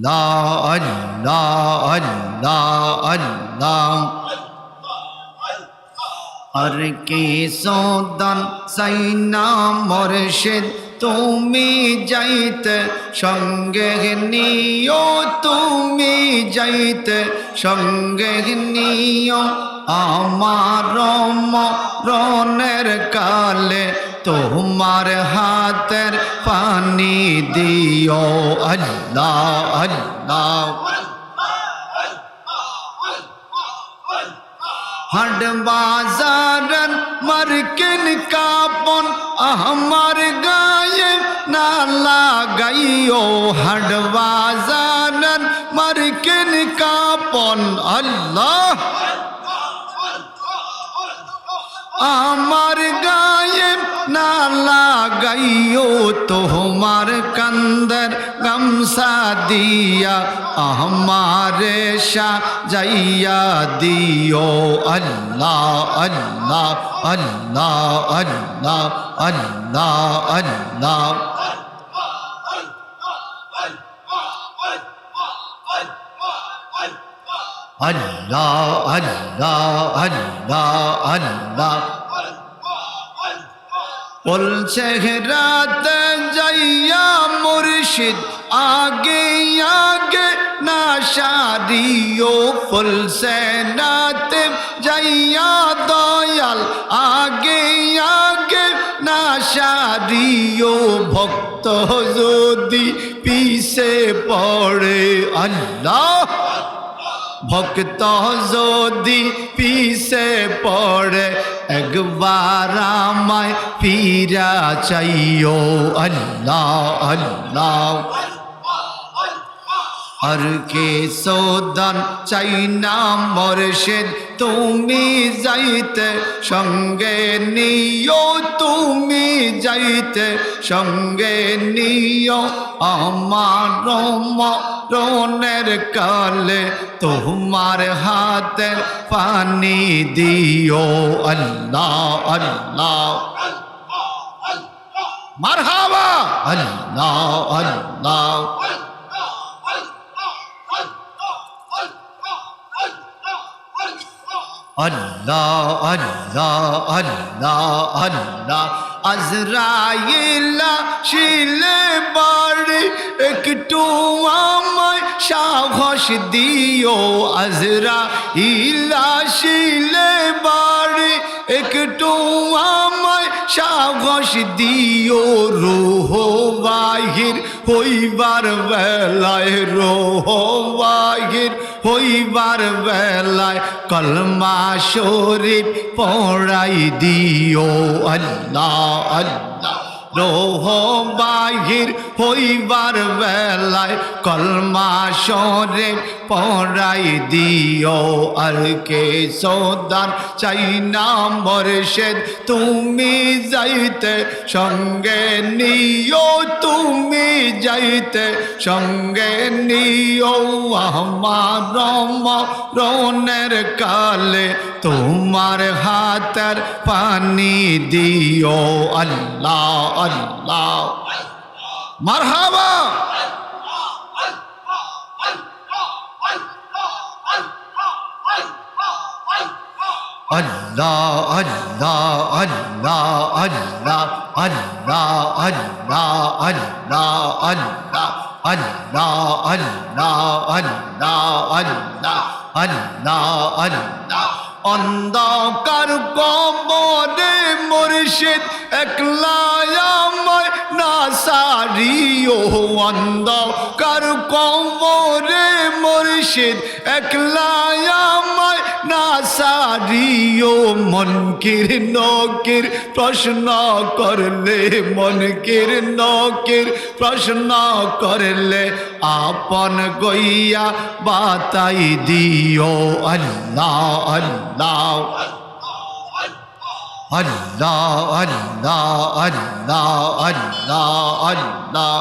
আল্লাহ আল্লাহ আল্লাহ আল্লাহ আর কি সদান সাইনা মুর্শিদ তুমি যাইতে সঙ্গে নিও তুমি যাইতে সঙ্গে নিও আমার মরণের কালে তোমার হাতের পানি দিও আল্লাহ আল্লাহ হাট বাজার মার্কেন কাপন আমার গায়ে না লাগাইও হাট বাজার মার্কেন কাপন আল্লাহ আমার গায়ে না লাগাইও তোমার কান্দর গামছা দিয়া আমারে সাজাইয়া দিও আল্লাহ আল্লাহ আল্লাহ আল্লাহ আল্লাহ আল্লাহ আল্লাহ আল্লাহ আল্লাহ আল্লাহ বলছে রাতে যাইয়া মুর্শিদ আগে আগে না সারিও বলছে রাতে যাইয়া দয়াল আগে আগে না সারিও ভক্ত যদি পিছে পড়ে আল্লাহ ভক্ত যদি পিছে পড়ে একবার আমায় ফিরা চাইও আল্লাহ আল্লাহ আর কে সদান চাই না মুর্শিদ তুমি যাইতে সঙ্গে নিও তুমি যাইতে সঙ্গে নিও আমার মরণের কালে তোমার হাতের পানি দিও আল্লাহ আল্লাহ মারহাবা আল্লাহ আল্লাহ আল্লাহ আল্লাহ আল্লাহ আল্লাহ আজরাইল শিলে বাড়ি একটু আমায় সাহস দিও আজরাইল শিলে বাড়ি একটু আমায় সাহস দিও রূহ বাহির হইবার বেলায় রূহ বাহির হইবার বেলায় কলমা শরীফ পড়াই দিও আল্লাহ আল্লাহ রূহ বাহির হইবার বেলায় কলমা শরীফ পড়াই দিও আর কে সদান চাই না মুর্শিদ তুমি যাইতে সঙ্গে নিও তুমি যাইতে সঙ্গে নিও আমার মরণের কালে তোমার হাতের পানি দিও আল্লাহ আল্লাহ মারহাবা আল্লাহ আল্লাহ আল্লাহ আল্লাহ আল্লাহ আল্লাহ আল্লাহ আল্লাহ আল্লাহ আল্লাহ আল্লাহ আল্লাহ আল্লাহ আল্লাহ অন্ধকার কবরে মুর্শিদ একলা আমায় না সারিও অন্ধকার কবরে মুর্শিদ একলা আমায় না সারিও মনকির নকির প্রশ্ন করলে মনকির নকির প্রশ্ন করলে আপন গইয়া বাতাই দিও আল্লাহ আল্লাহ আল্লাহ আল্লাহ আল্লাহ আল্লাহ আল্লাহ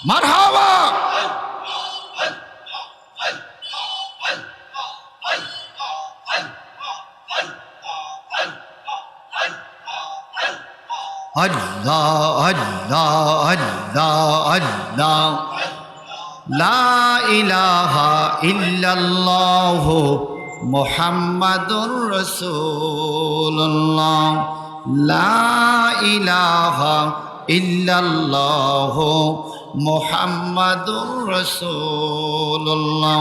মারহাবা আল্লাহ আল্লাহ আল্লাহ আল্লাহ লা ইলাহা ইল্লাল্লাহ মুহাম্মাদুর রাসূলুল্লাহ লা ইলাহা ইল্লাল্লাহ মুহাম্মাদুর রাসূলুল্লাহ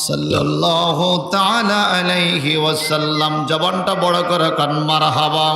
সাল্লাল্লাহু তাআলা আলাইহি ওয়াসাল্লাম। জবানটা বড় করে কান মারহাবা।